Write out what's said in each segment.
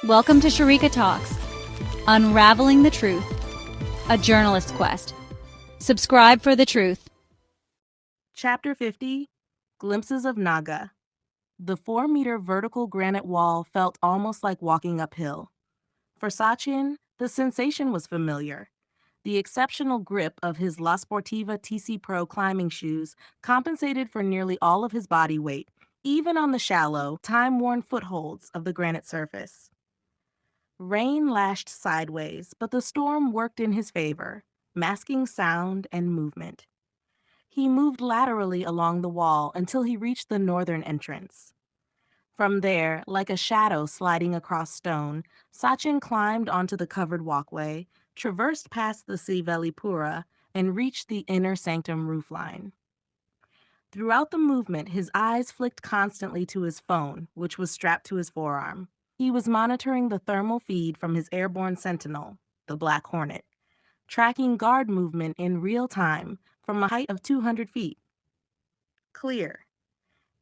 Welcome to Sharika Talks, Unraveling the Truth, a journalist's quest. Subscribe for the truth. Chapter 50, Glimpses of Naga. The 4-meter vertical granite wall felt almost like walking uphill. For Sachin, the sensation was familiar. The exceptional grip of his La Sportiva TC Pro climbing shoes compensated for nearly all of his body weight, even on the shallow, time-worn footholds of the granite surface. Rain lashed sideways, but the storm worked in his favor, masking sound and movement. He moved laterally along the wall until he reached the northern entrance. From there, like a shadow sliding across stone, Sachin climbed onto the covered walkway, traversed past the Siveli Pura, and reached the inner sanctum roofline. Throughout the movement, his eyes flicked constantly to his phone, which was strapped to his forearm. He was monitoring the thermal feed from his airborne sentinel, the Black Hornet, tracking guard movement in real time from a height of 200 feet. Clear.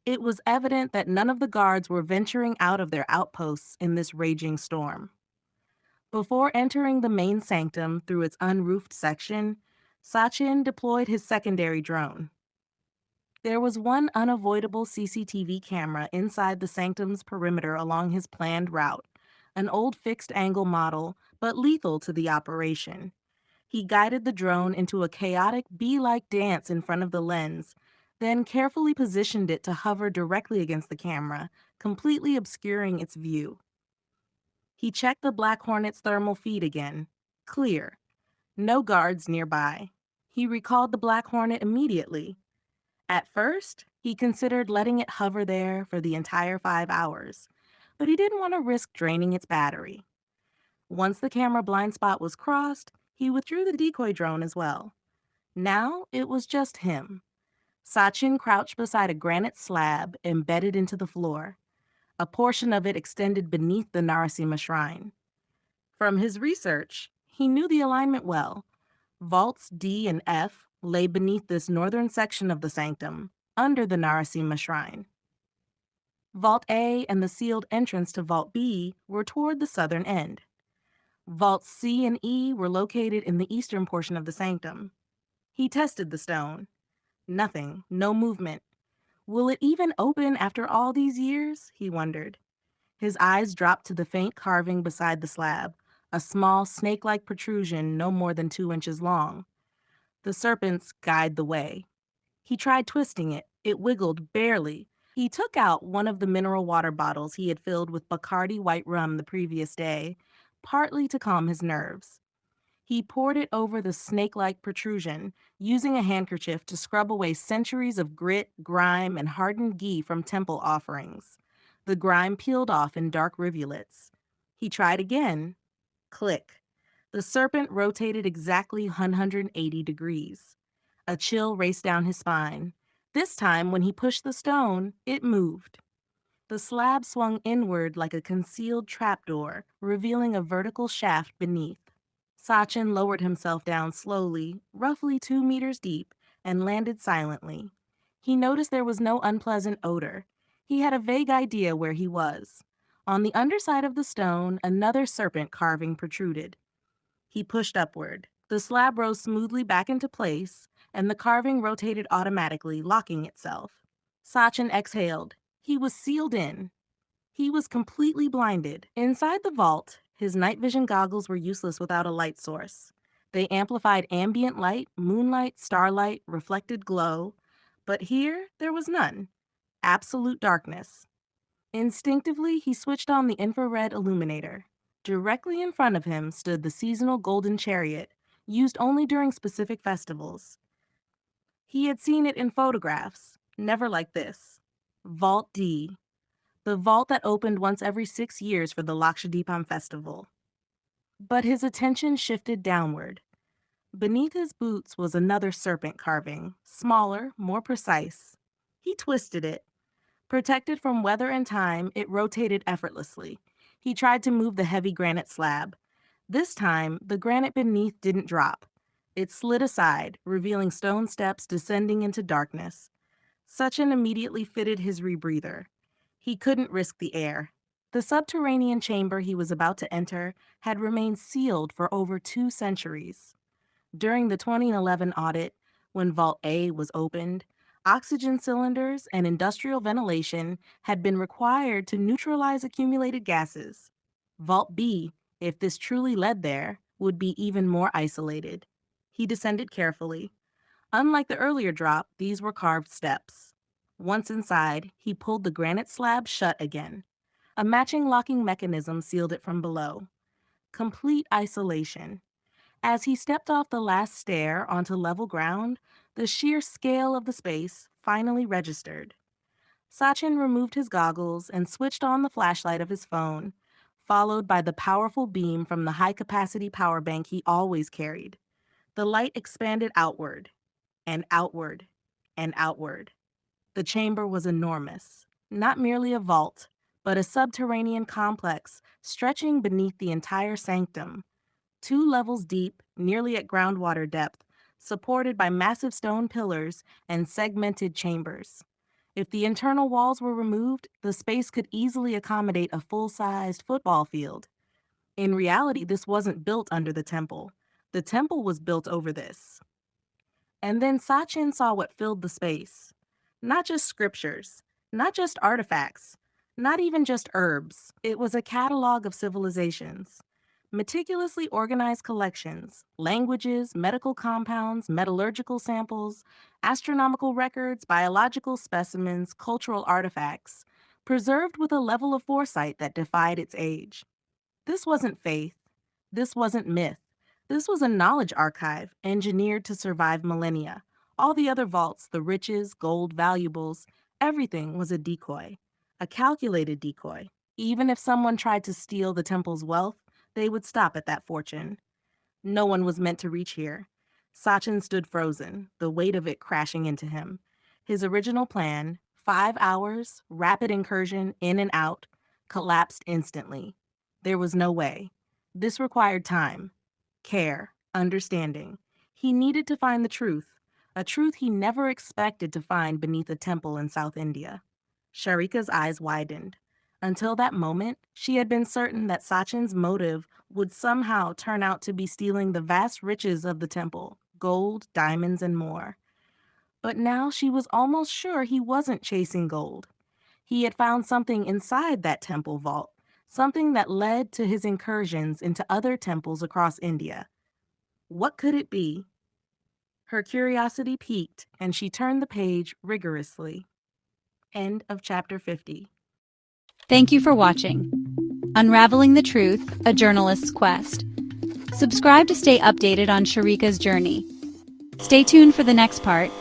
It was evident that none of the guards were venturing out of their outposts in this raging storm. Before entering the main sanctum through its unroofed section, Sachin deployed his secondary drone. There was one unavoidable CCTV camera inside the sanctum's perimeter along his planned route, an old fixed-angle model, but lethal to the operation. He guided the drone into a chaotic bee-like dance in front of the lens, then carefully positioned it to hover directly against the camera, completely obscuring its view. He checked the Black Hornet's thermal feed again. Clear. No guards nearby. He recalled the Black Hornet immediately. At first, he considered letting it hover there for the entire 5 hours, but he didn't want to risk draining its battery. Once the camera blind spot was crossed, he withdrew the decoy drone as well. Now it was just him. Sachin crouched beside a granite slab embedded into the floor. A portion of it extended beneath the Narasimha shrine. From his research, he knew the alignment well. Vaults D and F lay beneath this northern section of the sanctum, under the Narasimha shrine. Vault A and the sealed entrance to Vault B were toward the southern end. Vaults C and E were located in the eastern portion of the sanctum. He tested the stone. Nothing, no movement. Will it even open after all these years? He wondered. His eyes dropped to the faint carving beside the slab, a small snake-like protrusion no more than 2 inches long. The serpents guide the way. He tried twisting it. It wiggled barely. He took out one of the mineral water bottles he had filled with Bacardi white rum the previous day, partly to calm his nerves. He poured it over the snake-like protrusion, using a handkerchief to scrub away centuries of grit, grime, and hardened ghee from temple offerings. The grime peeled off in dark rivulets. He tried again. Click. The serpent rotated exactly 180 degrees. A chill raced down his spine. This time, when he pushed the stone, it moved. The slab swung inward like a concealed trapdoor, revealing a vertical shaft beneath. Sachin lowered himself down slowly, roughly 2 meters deep, and landed silently. He noticed there was no unpleasant odor. He had a vague idea where he was. On the underside of the stone, another serpent carving protruded. He pushed upward. The slab rose smoothly back into place, and the carving rotated automatically, locking itself. Sachin exhaled. He was sealed in. He was completely blinded. Inside the vault, his night vision goggles were useless without a light source. They amplified ambient light, moonlight, starlight, reflected glow. But here, there was none. Absolute darkness. Instinctively, he switched on the infrared illuminator. Directly in front of him stood the seasonal golden chariot, used only during specific festivals. He had seen it in photographs, never like this. Vault D. The vault that opened once every 6 years for the Lakshadweepam festival. But his attention shifted downward. Beneath his boots was another serpent carving, smaller, more precise. He twisted it. Protected from weather and time, it rotated effortlessly. He tried to move the heavy granite slab. This time, the granite beneath didn't drop. It slid aside, revealing stone steps descending into darkness. Sachin immediately fitted his rebreather. He couldn't risk the air. The subterranean chamber he was about to enter had remained sealed for over 2 centuries. During the 2011 audit, when Vault A was opened, oxygen cylinders and industrial ventilation had been required to neutralize accumulated gases. Vault B, if this truly led there, would be even more isolated. He descended carefully. Unlike the earlier drop, these were carved steps. Once inside, he pulled the granite slab shut again. A matching locking mechanism sealed it from below. Complete isolation. As he stepped off the last stair onto level ground, the sheer scale of the space finally registered. Sachin removed his goggles and switched on the flashlight of his phone, followed by the powerful beam from the high-capacity power bank he always carried. The light expanded outward, and outward, and outward. The chamber was enormous, not merely a vault, but a subterranean complex stretching beneath the entire sanctum. 2 levels deep, nearly at groundwater depth, supported by massive stone pillars and segmented chambers. If the internal walls were removed, the space could easily accommodate a full-sized football field. In reality, this wasn't built under the temple. The temple was built over this. And then Sachin saw what filled the space. Not just scriptures, not just artifacts, not even just herbs. It was a catalog of civilizations. Meticulously organized collections, languages, medical compounds, metallurgical samples, astronomical records, biological specimens, cultural artifacts, preserved with a level of foresight that defied its age. This wasn't faith. This wasn't myth. This was a knowledge archive engineered to survive millennia. All the other vaults, the riches, gold, valuables, everything was a decoy, a calculated decoy. Even if someone tried to steal the temple's wealth, they would stop at that fortune. No one was meant to reach here. Sachin stood frozen, the weight of it crashing into him. His original plan, 5 hours, rapid incursion, in and out, collapsed instantly. There was no way. This required time, care, understanding. He needed to find the truth, a truth he never expected to find beneath a temple in South India. Sharika's eyes widened. Until that moment, she had been certain that Sachin's motive would somehow turn out to be stealing the vast riches of the temple, gold, diamonds, and more. But now she was almost sure he wasn't chasing gold. He had found something inside that temple vault, something that led to his incursions into other temples across India. What could it be? Her curiosity piqued, and she turned the page rigorously. End of chapter 50. Thank you for watching Unraveling the Truth, A Journalist's Quest. Subscribe to stay updated on Sharika's journey. Stay tuned for the next part.